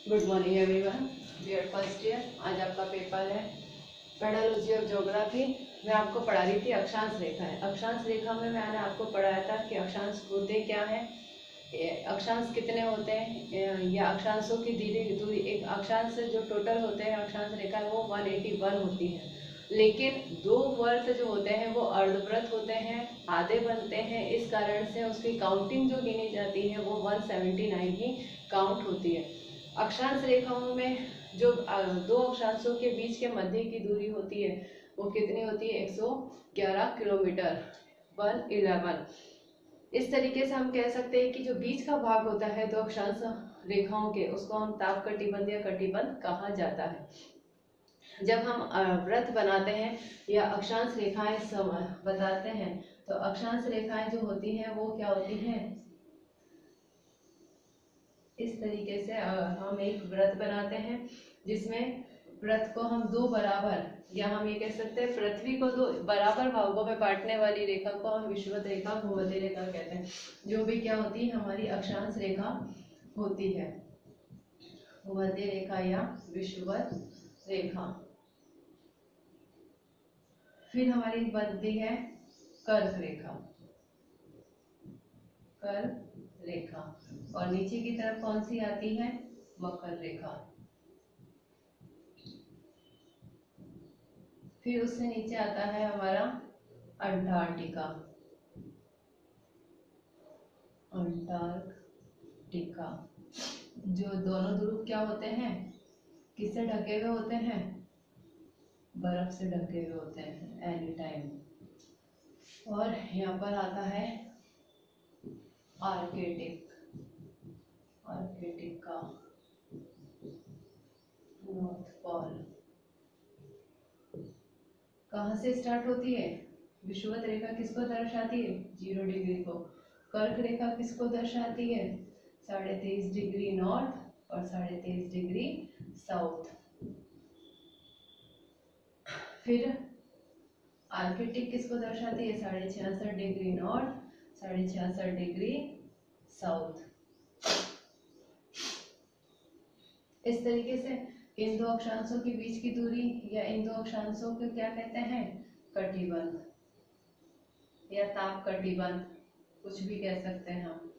Good morning everyone. बियर first year. आज आपका पेपर है पेडालॉजी ऑफ ज्योग्राफी। मैं आपको पढ़ा रही थी अक्षांश रेखा है। अक्षांश रेखा में मैंने आपको पढ़ाया था कि अक्षांश होते क्या है, अक्षांश कितने होते हैं, या अक्षांशों की दूरी एक अक्षांश जो टोटल होते हैं अक्षांश रेखा वो 181 होती है। लेकिन दो वर्त जो होते हैं वो अर्धवृत्त होते हैं, आधे बनते हैं। इस कारण से उसकी काउंटिंग जो गिनी जाती है वो 179 ही काउंट होती है। अक्षांश रेखाओं में जो दो अक्षांशों के बीच के मध्य की दूरी होती है वो कितनी होती है, 111 किलोमीटर, 111। इस तरीके से हम कह सकते हैं कि जो बीच का भाग होता है दो अक्षांश रेखाओं के, उसको हम ताप कटिबंध या कटिबंध कहा जाता है। जब हम वृत्त बनाते हैं या अक्षांश रेखाएं बताते हैं तो अक्षांश रेखाएं जो होती हैं वो क्या होती हैं, इस तरीके से हम एक वृत्त बनाते हैं जिसमें वृत्त को हम दो बराबर, या हम ये कह सकते हैं पृथ्वी को दो बराबर भागों में बांटने वाली रेखा को हम विषुवत रेखा, भूमध्य रेखा कहते हैं। जो भी क्या होती है हमारी अक्षांश रेखा होती है, भूमध्य रेखा या विषुवत रेखा। फिर हमारी बनती है कर्क रेखा, कर्क रेखा। और नीचे की तरफ कौन सी आती है, मकर रेखा। फिर उससे नीचे आता है हमारा अंटार्कटिका, अंटार्कटिका। जो दोनों ध्रुव क्या होते हैं, किससे ढके हुए होते हैं, बर्फ से ढके हुए होते हैं एनी टाइम। और यहाँ पर आता है आर्कटिक, आर्कटिका, नॉर्थ पोल। कहाँ से स्टार्ट होती है, विषुवत रेखा किसको दर्शाती है, 0 डिग्री को। कर्क रेखा किसको दर्शाती है, 23.5 डिग्री नॉर्थ और 23.5 डिग्री साउथ। फिर आर्कटिक किसको दर्शाती है, 66.5 डिग्री नॉर्थ, 66.5 डिग्री साउथ। इस तरीके से इन दो अक्षांशों के बीच की दूरी या इन दो अक्षांशों को क्या कहते हैं, कटिबंध या ताप कटिबंध, कुछ भी कह सकते हैं हम।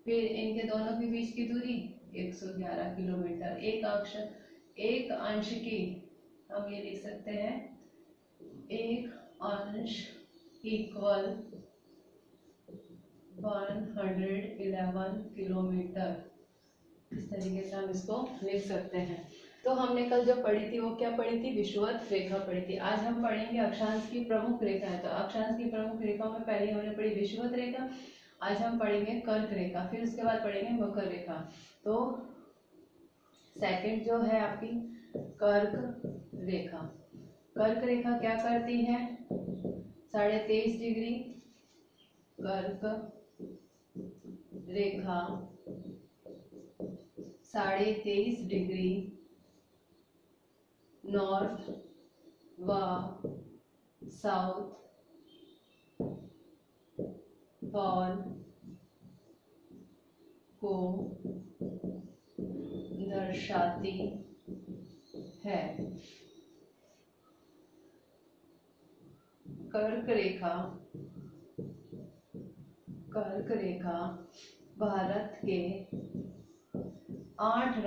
फिर इनके दोनों के बीच की दूरी 111 किलोमीटर। एक अंश की हम ये लिख सकते हैं, एक अंश इक्वल 111 किलोमीटर। इस तरीके से हम इसको लिख सकते हैं। तो हमने कल जो पढ़ी थी वो क्या पढ़ी थी, विषुवत रेखा पढ़ी थी। आज हम पढ़ेंगे अक्षांश की प्रमुख रेखा है। तो अक्षांश की प्रमुख रेखाओं में पहले हमने पढ़ी विषुवत रेखा, आज हम पढ़ेंगे कर्क रेखा, फिर उसके बाद पढ़ेंगे मकर रेखा। तो सेकंड जो है आपकी कर्क रेखा। कर्क रेखा क्या करती है, 23.5 डिग्री कर्क रेखा 23.5 डिग्री नॉर्थ व साउथ पोल को दर्शाती है। कर्क रेखा, कर्क रेखा भारत के 8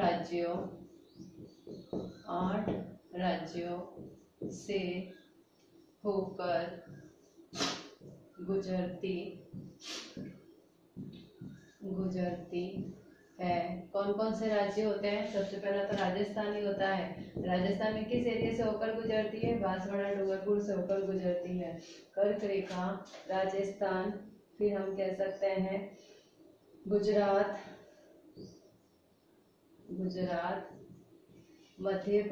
राज्यों से होकर गुजरती है। कौन कौन से राज्य होते हैं, सबसे पहला तो राजस्थान ही होता है। राजस्थान में किस एरिया से होकर गुजरती है, बांसवाड़ा डूंगरपुर से होकर गुजरती है कर्क रेखा, राजस्थान। फिर हम कह सकते हैं गुजरात, मध्य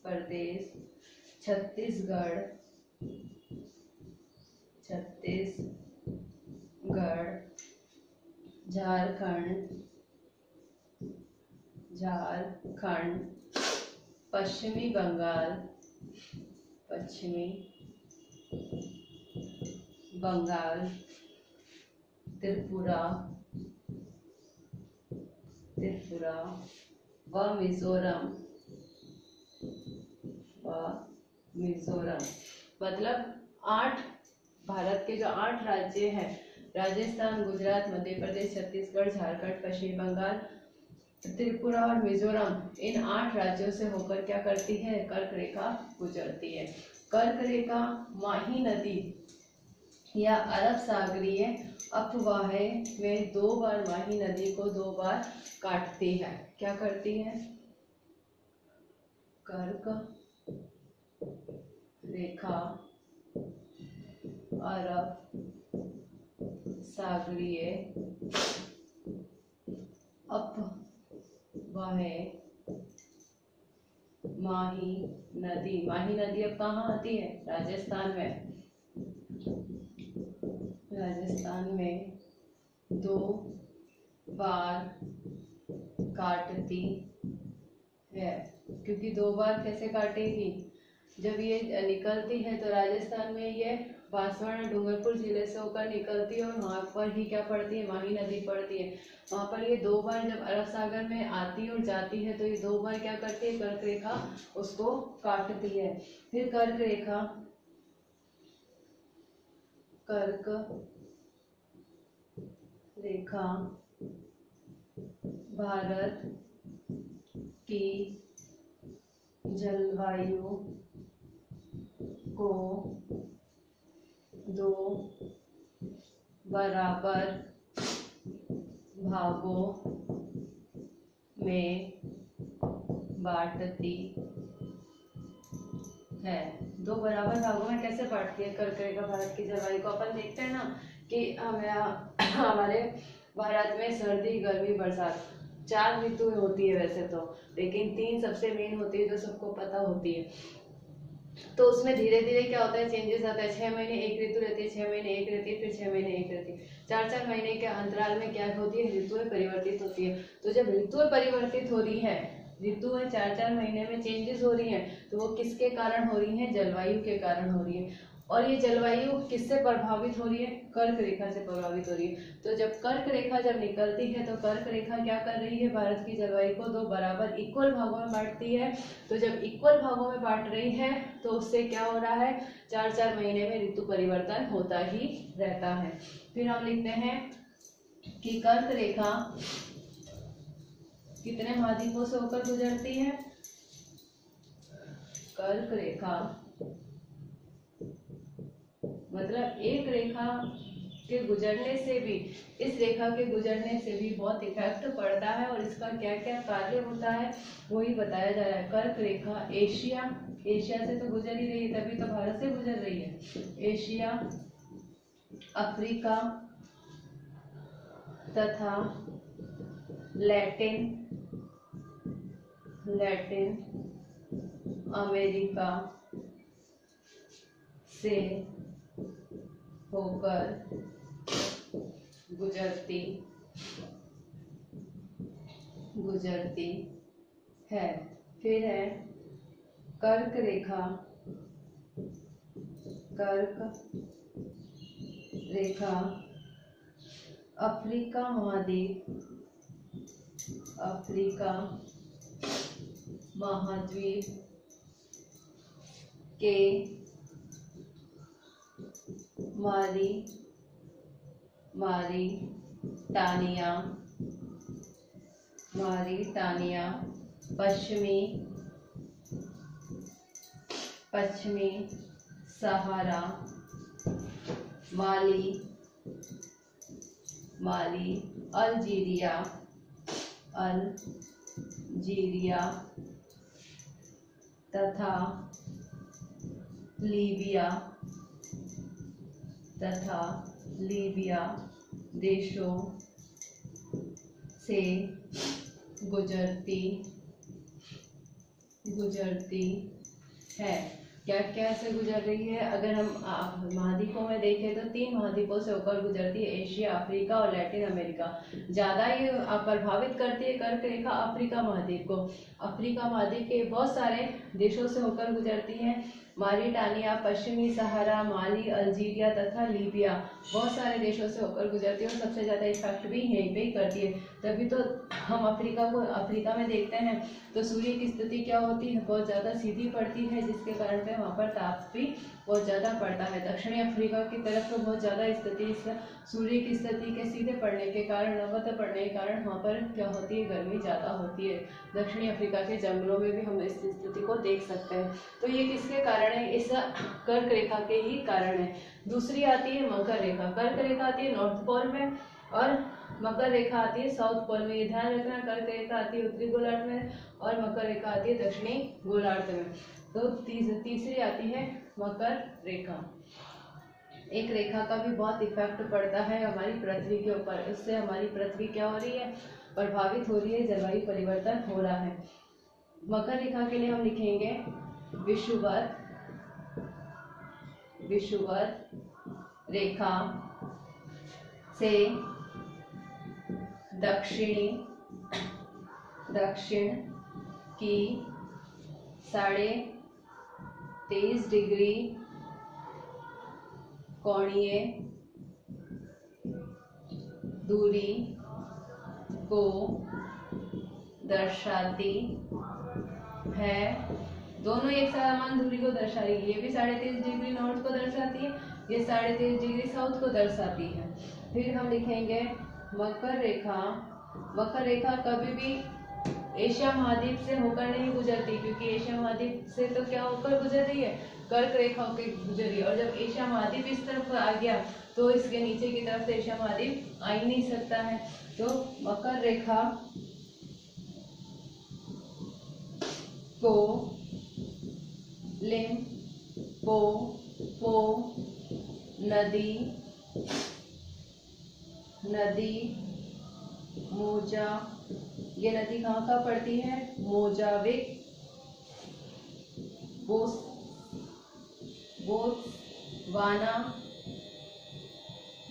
प्रदेश, छत्तीसगढ़, झारखंड, पश्चिमी बंगाल, त्रिपुरा, त्रिपुरा व मिजोरम मतलब 8 भारत के जो 8 राज्य हैं, राजस्थान, गुजरात, मध्य प्रदेश, छत्तीसगढ़, झारखंड, पश्चिम बंगाल, त्रिपुरा और मिजोरम, इन 8 राज्यों से होकर क्या करती है, कर्क रेखा गुजरती है। कर्क रेखा माही नदी या अरब सागरीय अपवाह में 2 बार माही नदी को 2 बार काटती है। क्या करती है? कर्क रेखा अरब सागरीय अपवाह माही नदी अब कहाँ आती है? राजस्थान में 2 बार काटती है। क्योंकि 2 बार कैसे काटेगी? जब ये निकलती है तो राजस्थान में ये बांसवाड़ा डूंगरपुर जिले से होकर निकलती है और वहाँ पर ही क्या पड़ती है? माही नदी पड़ती है। वहाँ पर ये 2 बार जब अरब सागर में आती और जाती है तो ये 2 बार क्या करती है? कर्क रेखा उसको काटती है। फिर कर्क रेखा भारत की जलवायु को 2 बराबर भागों में बांटती है। 2 बराबर भागों में कैसे बांटती है कर्क रेखा भारत की जलवायु को? अपन देखते हैं ना कि हमारे भारत में सर्दी, गर्मी, बरसात 4 ऋतुएं होती है वैसे तो, लेकिन 3 सबसे मेन होती है जो सबको पता होती है। तो उसमें धीरे धीरे क्या होता है? चेंजेस आता है। 6 महीने एक ऋतु रहती है, 6 महीने एक रहती है, फिर 6 महीने एक रहती है। 4-4 महीने के अंतराल में क्या होती है? ऋतुएं परिवर्तित होती है। तो जब ऋतुएं परिवर्तित हो रही है, ऋतुएं 4-4 महीने में चेंजेस हो रही हैं, तो वो किसके कारण हो रही है? जलवायु के कारण हो रही है। और ये जलवायु किससे प्रभावित हो रही है? कर्क रेखा से प्रभावित हो रही है। तो जब कर्क रेखा जब निकलती है तो कर्क रेखा क्या कर रही है? भारत की जलवायु को 2 बराबर इक्वल भागों में बांटती है। तो जब इक्वल भागों में बांट रही है तो उससे क्या हो रहा है? 4-4 महीने में ऋतु परिवर्तन होता ही रहता है। फिर हम लिखते हैं कि कर्क रेखा कितने महाद्वीपों से होकर गुजरती है? कर्क रेखा मतलब एक रेखा के गुजरने से भी, इस रेखा के गुजरने से भी बहुत इफेक्ट पड़ता है और इसका क्या क्या कार्य होता है वही बताया जा रहा है। कर्क रेखा एशिया से तो गुजर ही रही है, तभी तो भारत से गुजर रही है। एशिया, अफ्रीका तथा लैटिन अमेरिका से होकर गुजरती है। फिर है कर्क रेखा अफ्रीका महाद्वीप के मारिटानिया पश्चिमी सहारा, माली, अल्जीरिया तथा लीबिया देशों से गुजरती है। क्या क्या से गुजर रही है? अगर हम महाद्वीपों में देखें तो 3 महाद्वीपों से होकर गुजरती है, एशिया, अफ्रीका और लैटिन अमेरिका। ज़्यादा ये प्रभावित करती है कर्क रेखा अफ्रीका महाद्वीप को। अफ्रीका महाद्वीप के बहुत सारे देशों से होकर गुजरती है, मारिटानिया, पश्चिमी सहारा, माली, अल्जीरिया तथा लीबिया बहुत सारे देशों से होकर गुजरती है और सबसे ज़्यादा इफेक्ट भी यहीं पे ही करती है। तभी तो हम अफ्रीका में देखते हैं तो सूर्य की स्थिति क्या होती है, बहुत ज़्यादा सीधी पड़ती है, जिसके कारण पे वहाँ पर ताप भी बहुत ज़्यादा पड़ता है। दक्षिणी अफ्रीका की तरफ तो बहुत ज़्यादा स्थिति सूर्य की स्थिति के सीधे पड़ने के कारण, नवत पड़ने के कारण वहाँ पर क्या होती है, गर्मी ज़्यादा होती है। दक्षिणी अफ्रीका के जंगलों में भी हम इस स्थिति को देख सकते हैं। तो ये किसके कारण है, इस कर्क रेखा के ही कारण है। दूसरी आती है मकर रेखा। कर्क रेखा आती है नॉर्थ पोल में और मकर रेखा आती है साउथ पोल में। ये ध्यान रखना, कर्क रेखा आती है उत्तरी गोलार्ध में और मकर रेखा आती है दक्षिणी गोलार्ध में। तो तीसरी आती है मकर रेखा। एक रेखा का भी बहुत इफेक्ट पड़ता है हमारी पृथ्वी के ऊपर। इससे हमारी पृथ्वी क्या हो रही है, प्रभावित हो रही है, जलवायु परिवर्तन हो रहा है। मकर रेखा के लिए हम लिखेंगे विषुवत रेखा से दक्षिण की 23.5 डिग्री कोणीय दूरी को दर्शाती है। दोनों एक समान दूरी को दर्शा रही है। ये भी 23.5 डिग्री नॉर्थ को दर्शाती है, ये 23.5 डिग्री साउथ को दर्शाती है। फिर हम लिखेंगे मकर रेखा। मकर रेखा कभी भी एशिया महाद्वीप से होकर नहीं गुजरती, क्योंकि एशिया महाद्वीप से तो क्या होकर गुजर रही है, कर्क रेखा होकर गुजर रही है। और जब एशिया महाद्वीप इस तरफ आ गया तो इसके नीचे की तरफ से एशिया महाद्वीप आ ही नहीं सकता है। तो मकर रेखा को लिम्पोपो नदी मोजा, ये नदी कहाँ का पड़ती है, मोजाविक, बोत्सवाना,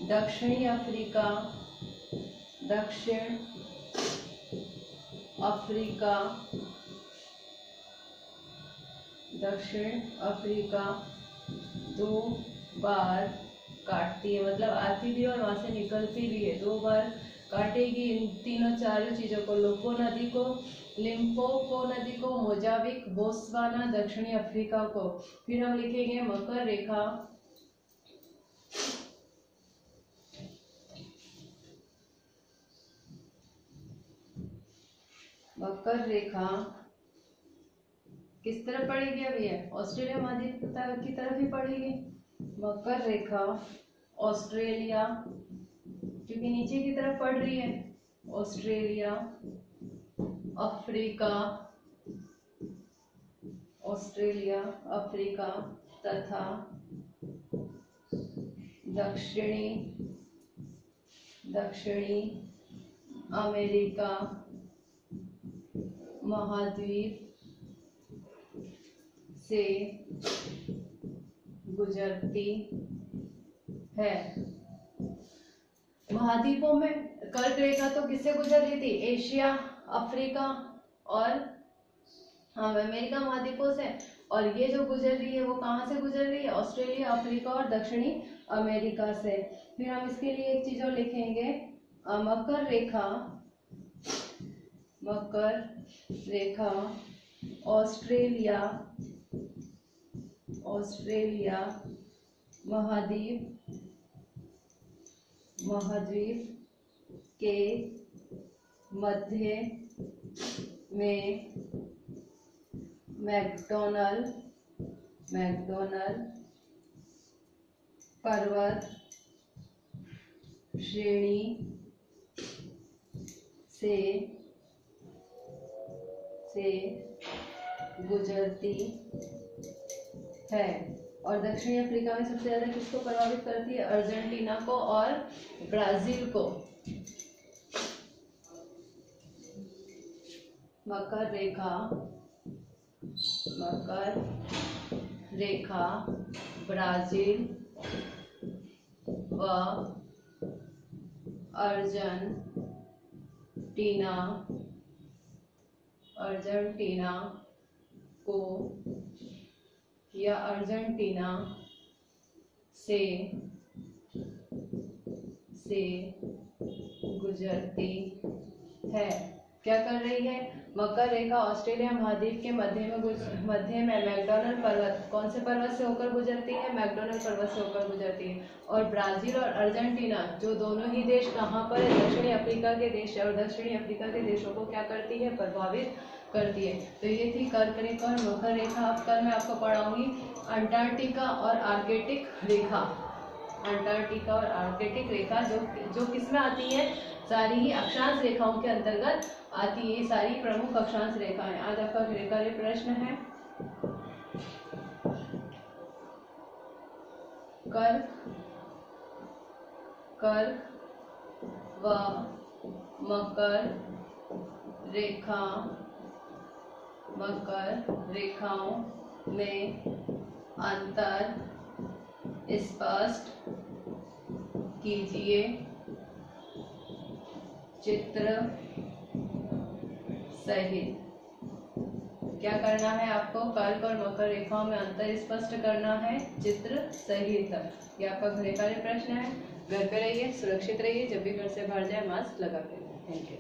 दक्षिण अफ्रीका 2 बार काटती है, मतलब आती भी और वहां से निकलती भी है, 2 बार काटेगी इन तीनों चारों चीजों को, लिम्पोपो नदी को, मोजाविक, बोत्सवाना, दक्षिणी अफ्रीका को। फिर हम लिखेंगे मकर रेखा किस तरफ पड़ेगी, अभी है ऑस्ट्रेलिया महाद्वीप की तरफ ही पड़ेगी। मकर रेखा ऑस्ट्रेलिया, क्योंकि नीचे की तरफ पड़ रही है, ऑस्ट्रेलिया, अफ्रीका तथा दक्षिणी अमेरिका महाद्वीप से गुजरती है। महाद्वीपों में कर्क रेखा तो किससे गुजर रही थी, एशिया, अफ्रीका और अमेरिका महाद्वीपों से। और ये जो गुजर रही है वो कहाँ से गुजर रही है, ऑस्ट्रेलिया, अफ्रीका और दक्षिणी अमेरिका से। फिर हम इसके लिए एक चीज और लिखेंगे, मकर रेखा ऑस्ट्रेलिया महाद्वीप के मध्य में मैकडोनल पर्वत श्रेणी से गुजरती है। और दक्षिणी अफ्रीका में सबसे ज्यादा किसको प्रभावित करती है, अर्जेंटीना को और ब्राजील को। मकर रेखा ब्राजील व अर्जेंटीना को या अर्जेंटीना से गुजरती है। क्या कर रही है? मकर रेखा ऑस्ट्रेलिया महाद्वीप के मध्य में मैकडोनल्ड पर्वत, कौन से पर्वत से होकर गुजरती है? मैकडोनल्ड पर्वत से होकर गुजरती है। और ब्राजील और अर्जेंटीना जो दोनों ही देश कहाँ पर है? दक्षिणी अफ्रीका के देश, और दक्षिणी अफ्रीका के देशों को क्या करती है? प्रभावित करती है। तो ये थी कर्क रेखा और मकर रेखा। अब कल मैं आपको पढ़ाऊंगी अंटार्कटिका और आर्कटिक रेखा। अंटार्कटिका और आर्कटिक रेखा जो किस में आती है? सारी ही अक्षांश रेखाओं के अंतर्गत आती है। ये सारी प्रमुख अक्षांश रेखाएं। आज आपका गृहकार्य प्रश्न है कर्क व मकर रेखाओं में अंतर स्पष्ट कीजिए। चित्र सहित। क्या करना है आपको? कर्क और मकर रेखाओं में अंतर स्पष्ट करना है चित्र सहित। ये आपका गृहकार्य प्रश्न है। घर पे रहिए, सुरक्षित रहिए। जब भी घर से बाहर जाए मास्क लगा के। Thank you.